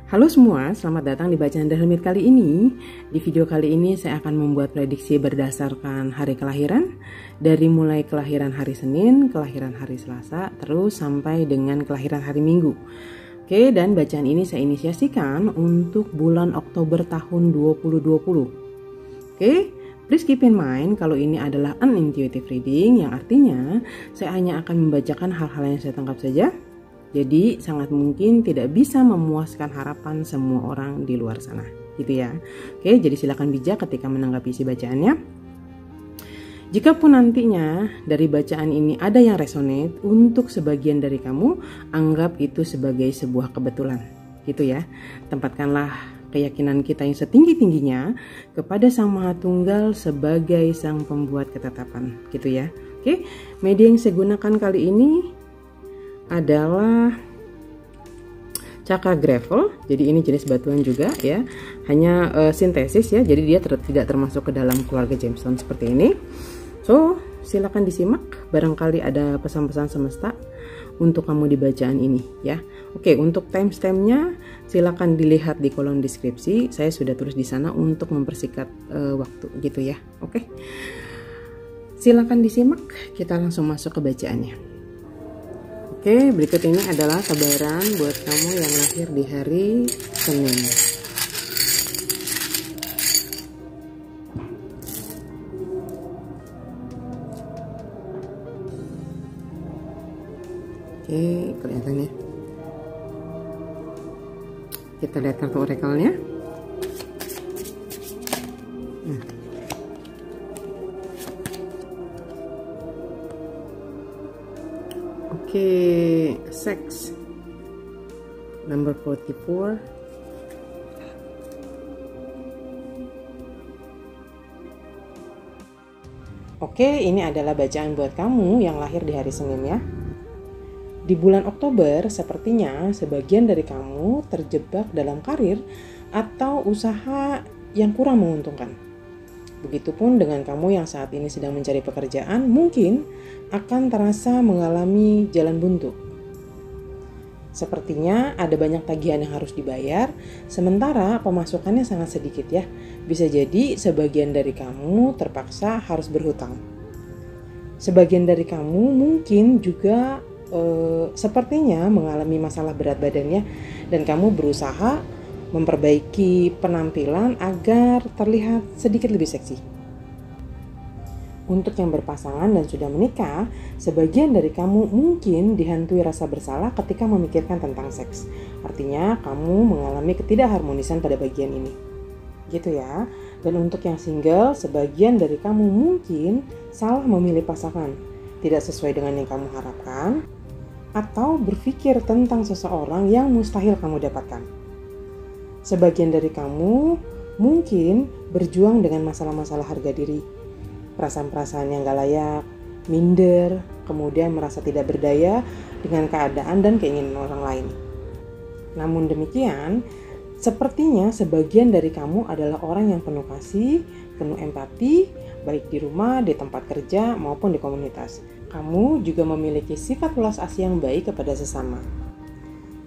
Halo semua, selamat datang di Bacaan The Hermit kali ini. Di video kali ini saya akan membuat prediksi berdasarkan hari kelahiran, dari mulai kelahiran hari Senin, kelahiran hari Selasa, terus sampai dengan kelahiran hari Minggu. Oke, dan bacaan ini saya inisiasikan untuk bulan Oktober tahun 2020. Oke, please keep in mind kalau ini adalah an intuitive reading, yang artinya saya hanya akan membacakan hal-hal yang saya tangkap saja. Jadi sangat mungkin tidak bisa memuaskan harapan semua orang di luar sana, gitu ya. Oke, jadi silakan bijak ketika menanggapi isi bacaannya. Jikapun nantinya dari bacaan ini ada yang resonate untuk sebagian dari kamu, anggap itu sebagai sebuah kebetulan, gitu ya. Tempatkanlah keyakinan kita yang setinggi-tingginya kepada Sang Maha Tunggal sebagai sang pembuat ketetapan, gitu ya. Oke, media yang saya gunakan kali ini adalah cakra gravel. Jadi ini jenis batuan juga ya, hanya sintesis ya, jadi dia tidak termasuk ke dalam keluarga gemstone seperti ini. So silakan disimak, barangkali ada pesan-pesan semesta untuk kamu di bacaan ini ya. Oke, untuk timestampnya silakan dilihat di kolom deskripsi, saya sudah tulis di sana untuk mempersingkat waktu gitu ya. Oke, silakan disimak, kita langsung masuk ke bacaannya. Oke, berikut ini adalah kabaran buat kamu yang lahir di hari Senin. Oke, kelihatan ya. Kita lihat kartu orakelnya. Oke, sex number 44. Oke, ini adalah bacaan buat kamu yang lahir di hari Senin ya. Di bulan Oktober, sepertinya sebagian dari kamu terjebak dalam karir atau usaha yang kurang menguntungkan. Begitupun dengan kamu yang saat ini sedang mencari pekerjaan, mungkin akan terasa mengalami jalan buntu. Sepertinya ada banyak tagihan yang harus dibayar, sementara pemasukannya sangat sedikit ya. Bisa jadi sebagian dari kamu terpaksa harus berhutang. Sebagian dari kamu mungkin juga sepertinya mengalami masalah berat badannya, dan kamu berusaha memperbaiki penampilan agar terlihat sedikit lebih seksi. Untuk yang berpasangan dan sudah menikah, sebagian dari kamu mungkin dihantui rasa bersalah ketika memikirkan tentang seks. Artinya kamu mengalami ketidakharmonisan pada bagian ini. Gitu ya. Dan untuk yang single, sebagian dari kamu mungkin salah memilih pasangan, tidak sesuai dengan yang kamu harapkan, atau berpikir tentang seseorang yang mustahil kamu dapatkan. Sebagian dari kamu mungkin berjuang dengan masalah-masalah harga diri, perasaan-perasaan yang gak layak, minder, kemudian merasa tidak berdaya dengan keadaan dan keinginan orang lain. Namun demikian, sepertinya sebagian dari kamu adalah orang yang penuh kasih, penuh empati, baik di rumah, di tempat kerja, maupun di komunitas. Kamu juga memiliki sifat welas asih yang baik kepada sesama.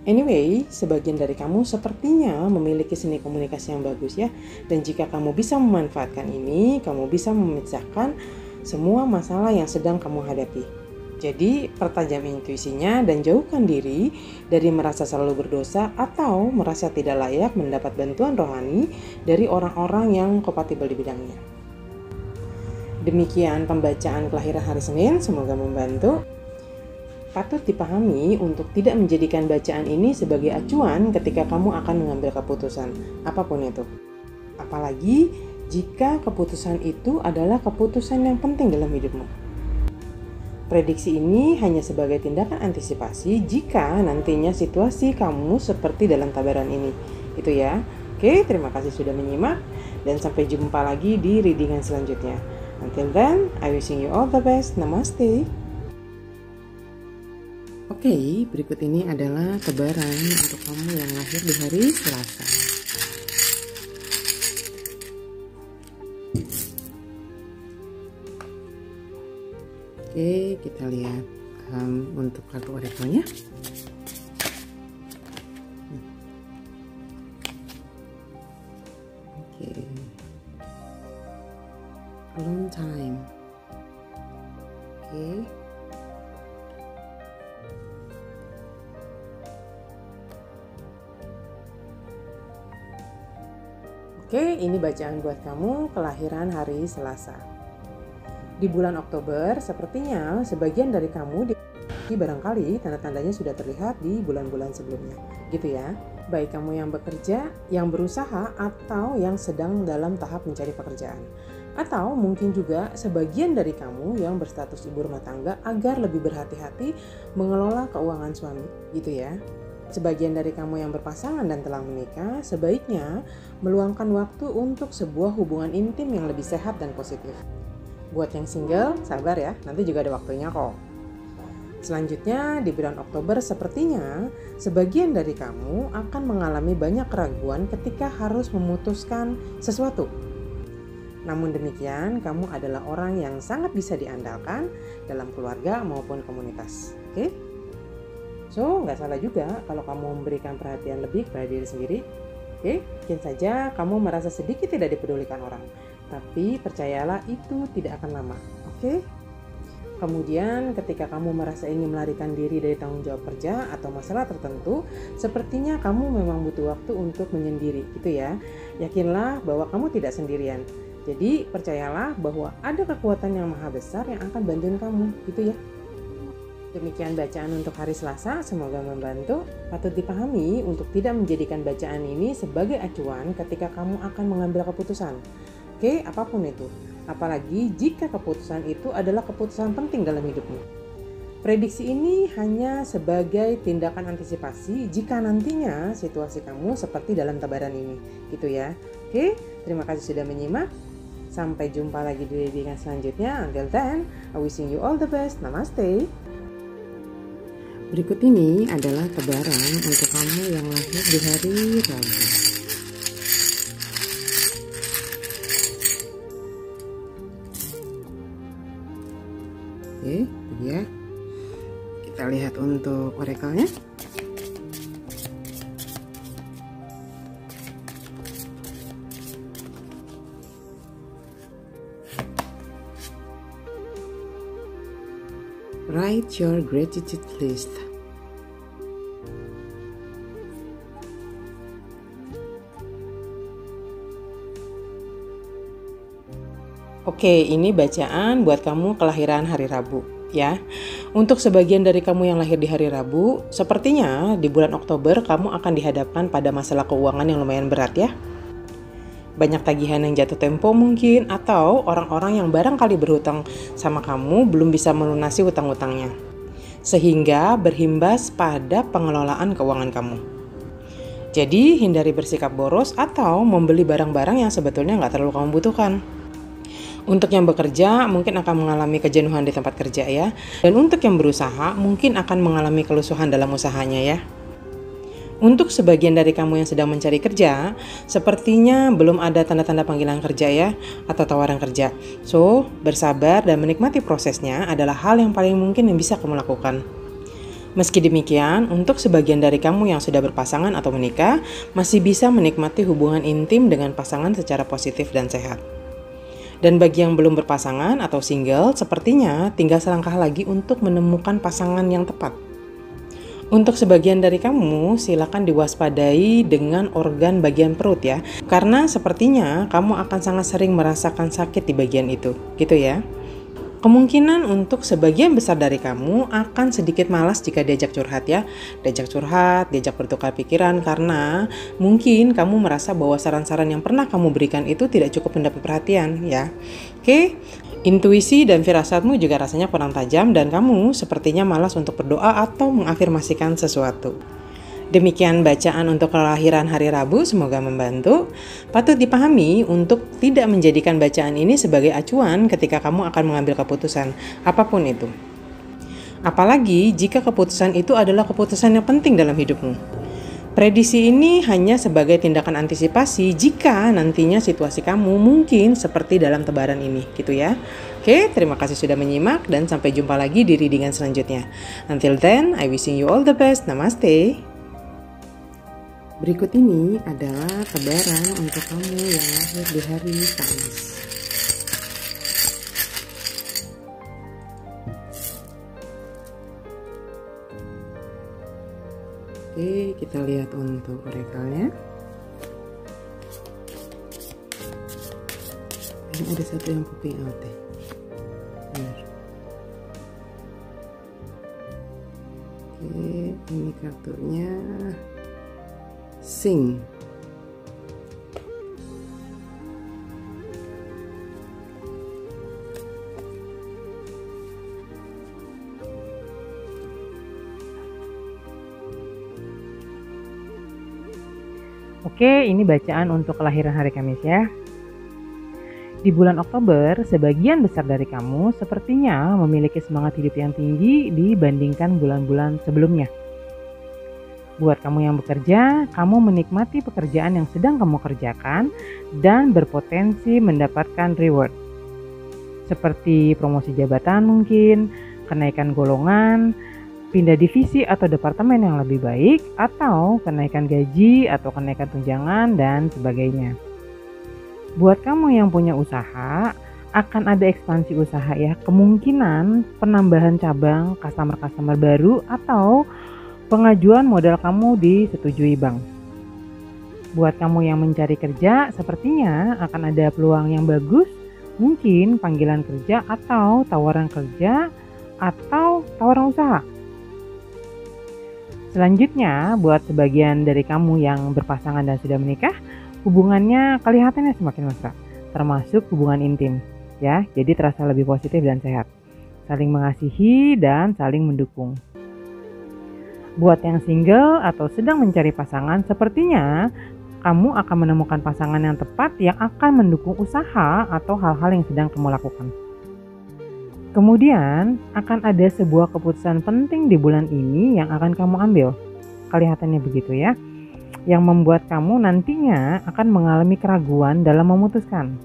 Anyway, sebagian dari kamu sepertinya memiliki seni komunikasi yang bagus ya. Dan jika kamu bisa memanfaatkan ini, kamu bisa memecahkan semua masalah yang sedang kamu hadapi. Jadi, pertajam intuisinya dan jauhkan diri dari merasa selalu berdosa atau merasa tidak layak mendapat bantuan rohani dari orang-orang yang kompatibel di bidangnya. Demikian pembacaan kelahiran hari Senin, semoga membantu. Patut dipahami untuk tidak menjadikan bacaan ini sebagai acuan ketika kamu akan mengambil keputusan, apapun itu. Apalagi jika keputusan itu adalah keputusan yang penting dalam hidupmu. Prediksi ini hanya sebagai tindakan antisipasi jika nantinya situasi kamu seperti dalam tabaran ini. Itu ya. Oke, terima kasih sudah menyimak dan sampai jumpa lagi di readingan selanjutnya. Until then, I wishing you all the best. Namaste. Oke, berikut ini adalah kabaran untuk kamu yang lahir di hari Selasa. Oke, kita lihat untuk kartu orakelnya. Oke, ini bacaan buat kamu kelahiran hari Selasa. Di bulan Oktober, sepertinya sebagian dari kamu barangkali tanda-tandanya sudah terlihat di bulan-bulan sebelumnya, gitu ya. Baik kamu yang bekerja, yang berusaha, atau yang sedang dalam tahap mencari pekerjaan. Atau mungkin juga sebagian dari kamu yang berstatus ibu rumah tangga agar lebih berhati-hati mengelola keuangan suami, gitu ya. Sebagian dari kamu yang berpasangan dan telah menikah, sebaiknya meluangkan waktu untuk sebuah hubungan intim yang lebih sehat dan positif. Buat yang single, sabar ya, nanti juga ada waktunya kok. Selanjutnya, di bulan Oktober sepertinya sebagian dari kamu akan mengalami banyak keraguan ketika harus memutuskan sesuatu. Namun demikian, kamu adalah orang yang sangat bisa diandalkan dalam keluarga maupun komunitas. Oke? So, nggak salah juga kalau kamu memberikan perhatian lebih kepada diri sendiri. Oke? Mungkin saja kamu merasa sedikit tidak dipedulikan orang. Tapi percayalah itu tidak akan lama. Oke? Kemudian ketika kamu merasa ingin melarikan diri dari tanggung jawab kerja atau masalah tertentu, sepertinya kamu memang butuh waktu untuk menyendiri, gitu ya. Yakinlah bahwa kamu tidak sendirian. Jadi percayalah bahwa ada kekuatan yang maha besar yang akan bantuin kamu, gitu ya. Demikian bacaan untuk hari Selasa, semoga membantu. Patut dipahami untuk tidak menjadikan bacaan ini sebagai acuan ketika kamu akan mengambil keputusan. Oke, apapun itu. Apalagi jika keputusan itu adalah keputusan penting dalam hidupmu. Prediksi ini hanya sebagai tindakan antisipasi jika nantinya situasi kamu seperti dalam tebaran ini, gitu ya. Oke, terima kasih sudah menyimak. Sampai jumpa lagi di readingan selanjutnya. Until then, I wishing you all the best. Namaste. Berikut ini adalah tebaran untuk kamu yang lahir di hari Rabu. Oke, itu dia. Kita lihat untuk orakelnya. Write your gratitude list. Oke, ini bacaan buat kamu kelahiran hari Rabu ya. Untuk sebagian dari kamu yang lahir di hari Rabu, sepertinya di bulan Oktober kamu akan dihadapkan pada masalah keuangan yang lumayan berat ya. Banyak tagihan yang jatuh tempo mungkin, atau orang-orang yang barangkali berhutang sama kamu belum bisa melunasi hutang-hutangnya, sehingga berimbas pada pengelolaan keuangan kamu. Jadi hindari bersikap boros atau membeli barang-barang yang sebetulnya nggak terlalu kamu butuhkan. Untuk yang bekerja mungkin akan mengalami kejenuhan di tempat kerja ya, dan untuk yang berusaha mungkin akan mengalami kelusuhan dalam usahanya ya. Untuk sebagian dari kamu yang sedang mencari kerja, sepertinya belum ada tanda-tanda panggilan kerja ya, atau tawaran kerja. So, bersabar dan menikmati prosesnya adalah hal yang paling mungkin yang bisa kamu lakukan. Meski demikian, untuk sebagian dari kamu yang sudah berpasangan atau menikah, masih bisa menikmati hubungan intim dengan pasangan secara positif dan sehat. Dan bagi yang belum berpasangan atau single, sepertinya tinggal selangkah lagi untuk menemukan pasangan yang tepat. Untuk sebagian dari kamu, silakan diwaspadai dengan organ bagian perut ya, karena sepertinya kamu akan sangat sering merasakan sakit di bagian itu, gitu ya. Kemungkinan untuk sebagian besar dari kamu akan sedikit malas jika diajak curhat ya, diajak bertukar pikiran karena mungkin kamu merasa bahwa saran-saran yang pernah kamu berikan itu tidak cukup mendapat perhatian ya. Oke. Intuisi dan firasatmu juga rasanya kurang tajam dan kamu sepertinya malas untuk berdoa atau mengafirmasikan sesuatu. Demikian bacaan untuk kelahiran hari Rabu, semoga membantu. Patut dipahami untuk tidak menjadikan bacaan ini sebagai acuan ketika kamu akan mengambil keputusan, apapun itu. Apalagi jika keputusan itu adalah keputusan yang penting dalam hidupmu. Prediksi ini hanya sebagai tindakan antisipasi jika nantinya situasi kamu mungkin seperti dalam tebaran ini, gitu ya. Oke, terima kasih sudah menyimak dan sampai jumpa lagi di readingan selanjutnya. Until then, I wishing you all the best. Namaste. Berikut ini adalah tebaran untuk kamu yang lahir di hari Kamis. Oke, kita lihat untuk orakelnya. Ini ada satu yang popping out deh. Benar. Oke, ini kartunya sing. Oke, ini bacaan untuk kelahiran hari Kamis ya. Di bulan Oktober, sebagian besar dari kamu sepertinya memiliki semangat hidup yang tinggi dibandingkan bulan-bulan sebelumnya. Buat kamu yang bekerja, kamu menikmati pekerjaan yang sedang kamu kerjakan dan berpotensi mendapatkan reward. Seperti promosi jabatan mungkin, kenaikan golongan, pindah divisi atau departemen yang lebih baik, atau kenaikan gaji atau kenaikan tunjangan dan sebagainya. Buat kamu yang punya usaha, akan ada ekspansi usaha ya, kemungkinan penambahan cabang, customer baru, atau pengajuan modal kamu disetujui bank. Buat kamu yang mencari kerja, sepertinya akan ada peluang yang bagus, mungkin panggilan kerja atau tawaran kerja atau tawaran usaha. Selanjutnya, buat sebagian dari kamu yang berpasangan dan sudah menikah, hubungannya kelihatannya semakin mesra, termasuk hubungan intim, ya. Jadi terasa lebih positif dan sehat, saling mengasihi dan saling mendukung. Buat yang single atau sedang mencari pasangan, sepertinya kamu akan menemukan pasangan yang tepat yang akan mendukung usaha atau hal-hal yang sedang kamu lakukan. Kemudian akan ada sebuah keputusan penting di bulan ini yang akan kamu ambil. Kelihatannya begitu ya. Yang membuat kamu nantinya akan mengalami keraguan dalam memutuskan.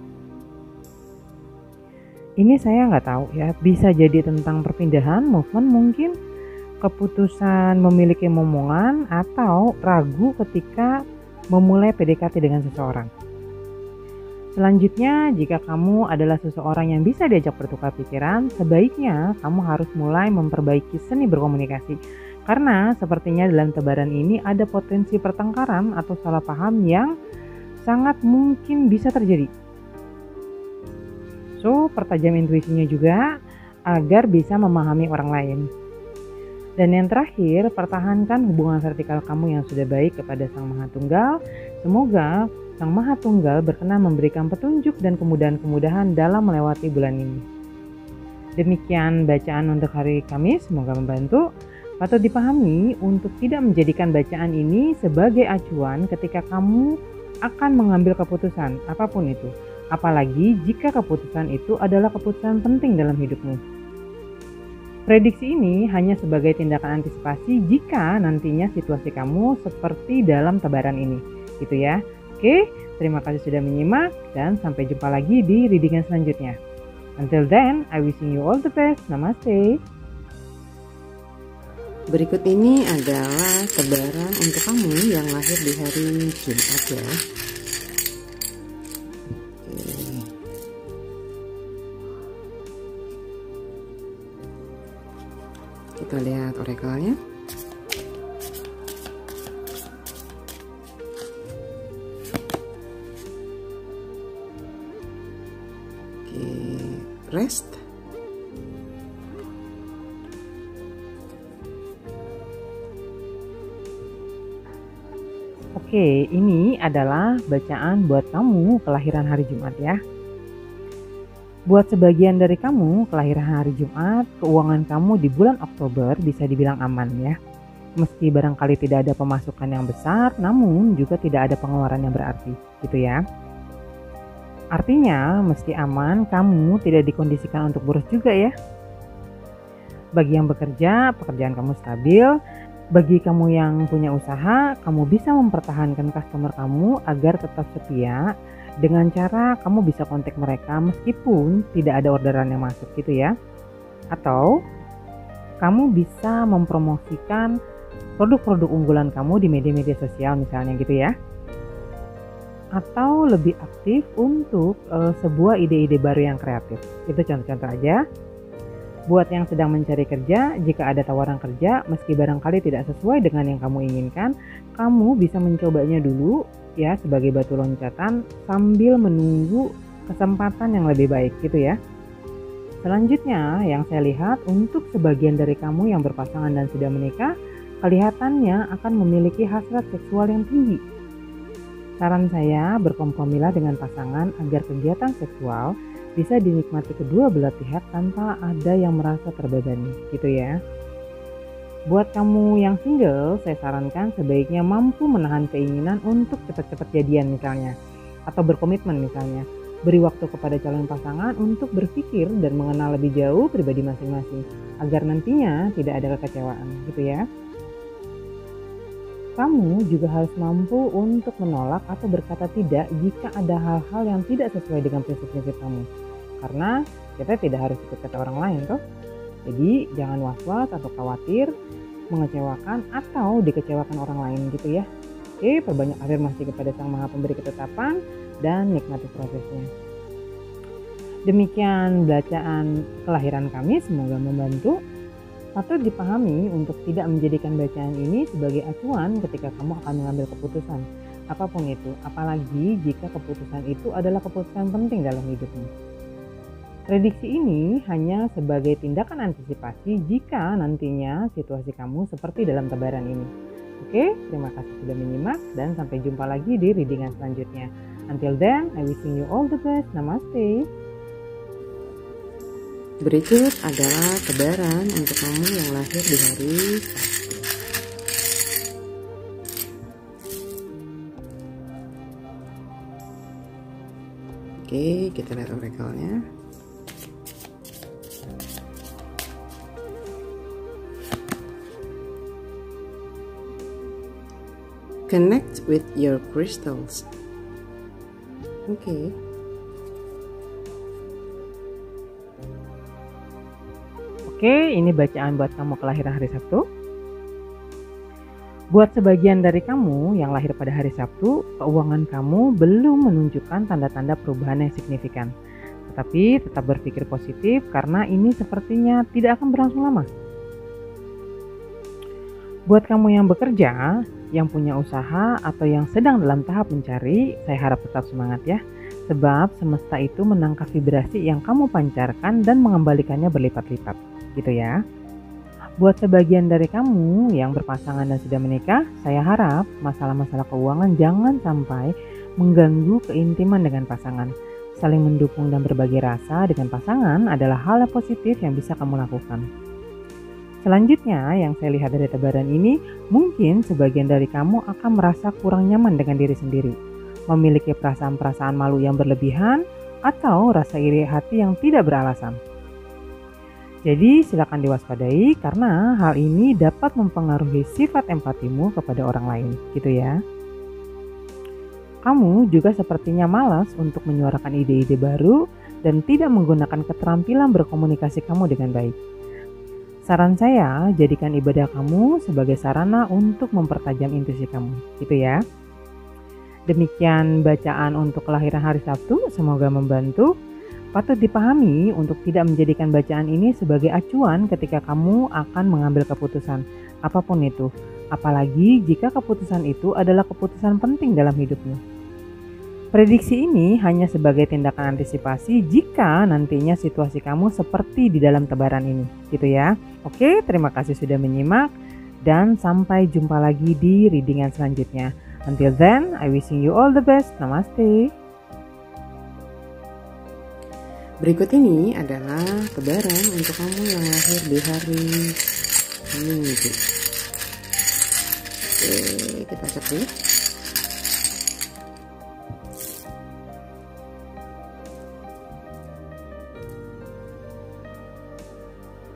Ini saya nggak tahu ya, bisa jadi tentang perpindahan, movement mungkin, keputusan memiliki momongan, atau ragu ketika memulai PDKT dengan seseorang. Selanjutnya, jika kamu adalah seseorang yang bisa diajak bertukar pikiran, sebaiknya kamu harus mulai memperbaiki seni berkomunikasi. Karena sepertinya dalam tebaran ini ada potensi pertengkaran atau salah paham yang sangat mungkin bisa terjadi. So, pertajam intuisinya juga agar bisa memahami orang lain. Dan yang terakhir, pertahankan hubungan vertikal kamu yang sudah baik kepada Sang Maha Tunggal. Semoga Sang Maha Tunggal berkenan memberikan petunjuk dan kemudahan-kemudahan dalam melewati bulan ini. Demikian bacaan untuk hari Kamis, semoga membantu. Patut dipahami untuk tidak menjadikan bacaan ini sebagai acuan ketika kamu akan mengambil keputusan apapun itu. Apalagi jika keputusan itu adalah keputusan penting dalam hidupmu. Prediksi ini hanya sebagai tindakan antisipasi jika nantinya situasi kamu seperti dalam tebaran ini, gitu ya. Oke, terima kasih sudah menyimak dan sampai jumpa lagi di readingan selanjutnya. Until then, I wishing you all the best. Namaste. Berikut ini adalah tebaran untuk kamu yang lahir di hari Jumat ya. Kita lihat orakelnya. Rest. Oke, ini adalah bacaan buat kamu kelahiran hari Jumat ya. Buat sebagian dari kamu kelahiran hari Jumat, keuangan kamu di bulan Oktober bisa dibilang aman ya. Meski barangkali tidak ada pemasukan yang besar, namun juga tidak ada pengeluaran yang berarti, gitu ya. Artinya, meski aman, kamu tidak dikondisikan untuk boros juga ya. Bagi yang bekerja, pekerjaan kamu stabil. Bagi kamu yang punya usaha, kamu bisa mempertahankan customer kamu agar tetap setia dengan cara kamu bisa kontak mereka meskipun tidak ada orderan yang masuk gitu ya. Atau kamu bisa mempromosikan produk-produk unggulan kamu di media-media sosial misalnya gitu ya. Atau lebih aktif untuk sebuah ide-ide baru yang kreatif. Itu contoh-contoh aja. Buat yang sedang mencari kerja, jika ada tawaran kerja meski barangkali tidak sesuai dengan yang kamu inginkan, kamu bisa mencobanya dulu ya sebagai batu loncatan sambil menunggu kesempatan yang lebih baik gitu ya. Selanjutnya yang saya lihat untuk sebagian dari kamu yang berpasangan dan sudah menikah, kelihatannya akan memiliki hasrat seksual yang tinggi. Saran saya, berkompromilah dengan pasangan agar kegiatan seksual bisa dinikmati kedua belah pihak tanpa ada yang merasa terbebani gitu ya. Buat kamu yang single, saya sarankan sebaiknya mampu menahan keinginan untuk cepat-cepat jadian misalnya, atau berkomitmen misalnya. Beri waktu kepada calon pasangan untuk berpikir dan mengenal lebih jauh pribadi masing-masing, agar nantinya tidak ada kekecewaan gitu ya. Kamu juga harus mampu untuk menolak atau berkata tidak jika ada hal-hal yang tidak sesuai dengan prinsip-prinsip kamu. Karena kita tidak harus ikut kata orang lain toh. Jadi jangan was-was atau khawatir, mengecewakan atau dikecewakan orang lain gitu ya. Oke, perbanyak afirmasi kepada Sang Maha Pemberi ketetapan dan nikmati prosesnya. Demikian bacaan kelahiran kami, semoga membantu. Patut dipahami untuk tidak menjadikan bacaan ini sebagai acuan ketika kamu akan mengambil keputusan apapun itu, apalagi jika keputusan itu adalah keputusan penting dalam hidupmu. Prediksi ini hanya sebagai tindakan antisipasi jika nantinya situasi kamu seperti dalam tebaran ini. Oke, terima kasih sudah menyimak dan sampai jumpa lagi di readingan selanjutnya. Until then, I wishing you all the best. Namaste. Berikut adalah tebaran untuk kamu yang lahir di hari Sabtu. Oke, kita lihat orakelnya. Connect with your crystals. Oke. Oke, ini bacaan buat kamu kelahiran hari Sabtu. Buat sebagian dari kamu yang lahir pada hari Sabtu, keuangan kamu belum menunjukkan tanda-tanda perubahan yang signifikan. Tetapi tetap berpikir positif karena ini sepertinya tidak akan berlangsung lama. Buat kamu yang bekerja, yang punya usaha atau yang sedang dalam tahap mencari, saya harap tetap semangat ya. Sebab semesta itu menangkap vibrasi yang kamu pancarkan dan mengembalikannya berlipat-lipat, gitu ya. Buat sebagian dari kamu yang berpasangan dan sudah menikah, saya harap masalah-masalah keuangan jangan sampai mengganggu keintiman dengan pasangan. Saling mendukung dan berbagi rasa dengan pasangan adalah hal yang positif yang bisa kamu lakukan. Selanjutnya yang saya lihat dari tebaran ini, mungkin sebagian dari kamu akan merasa kurang nyaman dengan diri sendiri, memiliki perasaan-perasaan malu yang berlebihan, atau rasa iri hati yang tidak beralasan. Jadi silakan diwaspadai karena hal ini dapat mempengaruhi sifat empatimu kepada orang lain, gitu ya. Kamu juga sepertinya malas untuk menyuarakan ide-ide baru dan tidak menggunakan keterampilan berkomunikasi kamu dengan baik. Saran saya, jadikan ibadah kamu sebagai sarana untuk mempertajam intuisi kamu, gitu ya. Demikian bacaan untuk kelahiran hari Sabtu, semoga membantu. Patut dipahami untuk tidak menjadikan bacaan ini sebagai acuan ketika kamu akan mengambil keputusan, apapun itu. Apalagi jika keputusan itu adalah keputusan penting dalam hidupmu. Prediksi ini hanya sebagai tindakan antisipasi jika nantinya situasi kamu seperti di dalam tebaran ini, gitu ya. Oke, terima kasih sudah menyimak dan sampai jumpa lagi di readingan selanjutnya. Until then, I wishing you all the best. Namaste. Berikut ini adalah tebaran untuk kamu yang lahir di hari Minggu. Oke, kita cek dulu.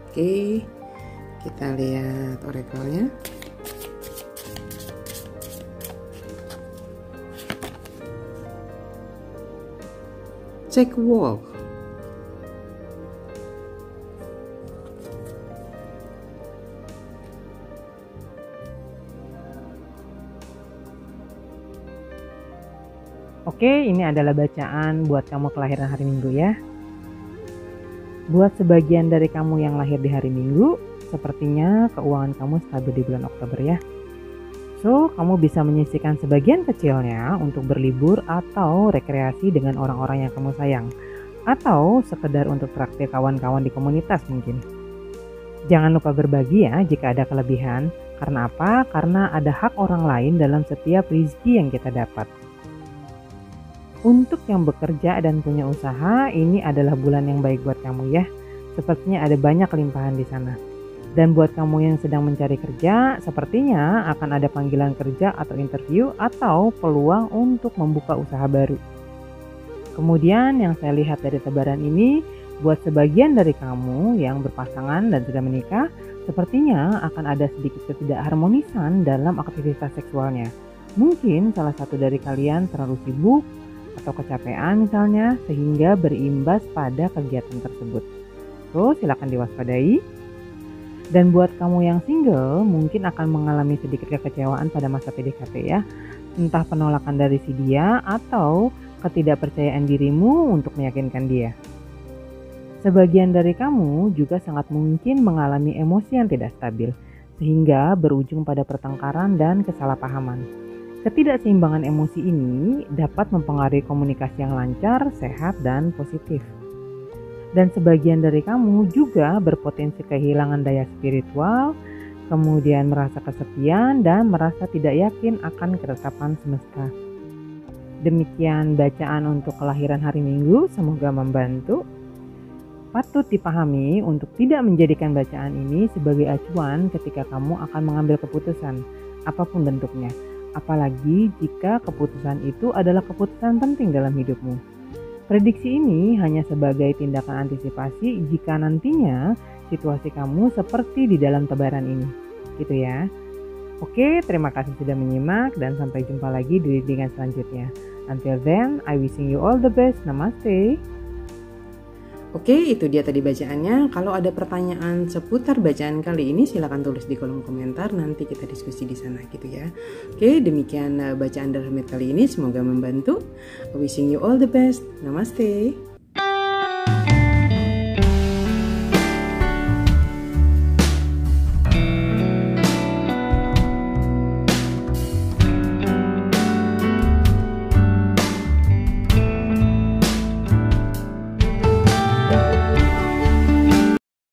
Oke, kita lihat orakelnya. Check walk. Oke, ini adalah bacaan buat kamu kelahiran hari Minggu ya. Buat sebagian dari kamu yang lahir di hari Minggu, sepertinya keuangan kamu stabil di bulan Oktober ya. So, kamu bisa menyisihkan sebagian kecilnya untuk berlibur atau rekreasi dengan orang-orang yang kamu sayang. Atau sekedar untuk traktir kawan-kawan di komunitas mungkin. Jangan lupa berbagi ya jika ada kelebihan. Karena apa? Karena ada hak orang lain dalam setiap rezeki yang kita dapat. Untuk yang bekerja dan punya usaha, ini adalah bulan yang baik buat kamu ya. Sepertinya ada banyak limpahan di sana. Dan buat kamu yang sedang mencari kerja, sepertinya akan ada panggilan kerja atau interview atau peluang untuk membuka usaha baru. Kemudian yang saya lihat dari tebaran ini, buat sebagian dari kamu yang berpasangan dan sudah menikah, sepertinya akan ada sedikit ketidakharmonisan dalam aktivitas seksualnya. Mungkin salah satu dari kalian terlalu sibuk atau kecapean misalnya, sehingga berimbas pada kegiatan tersebut. So, silakan diwaspadai. Dan buat kamu yang single, mungkin akan mengalami sedikit kekecewaan pada masa PDKT ya. Entah penolakan dari si dia atau ketidakpercayaan dirimu untuk meyakinkan dia. Sebagian dari kamu juga sangat mungkin mengalami emosi yang tidak stabil, sehingga berujung pada pertengkaran dan kesalahpahaman. Ketidakseimbangan emosi ini dapat mempengaruhi komunikasi yang lancar, sehat, dan positif. Dan sebagian dari kamu juga berpotensi kehilangan daya spiritual, kemudian merasa kesepian dan merasa tidak yakin akan ketetapan semesta. Demikian bacaan untuk kelahiran hari Minggu, semoga membantu. Patut dipahami untuk tidak menjadikan bacaan ini sebagai acuan ketika kamu akan mengambil keputusan, apapun bentuknya. Apalagi jika keputusan itu adalah keputusan penting dalam hidupmu. Prediksi ini hanya sebagai tindakan antisipasi jika nantinya situasi kamu seperti di dalam tebaran ini. Gitu ya. Oke, terima kasih sudah menyimak dan sampai jumpa lagi di readingan selanjutnya. Until then, I wishing you all the best. Namaste. Oke, itu dia tadi bacaannya. Kalau ada pertanyaan seputar bacaan kali ini, silakan tulis di kolom komentar. Nanti kita diskusi di sana gitu ya. Oke, demikian bacaan Darah Hermit kali ini. Semoga membantu. Wishing you all the best. Namaste.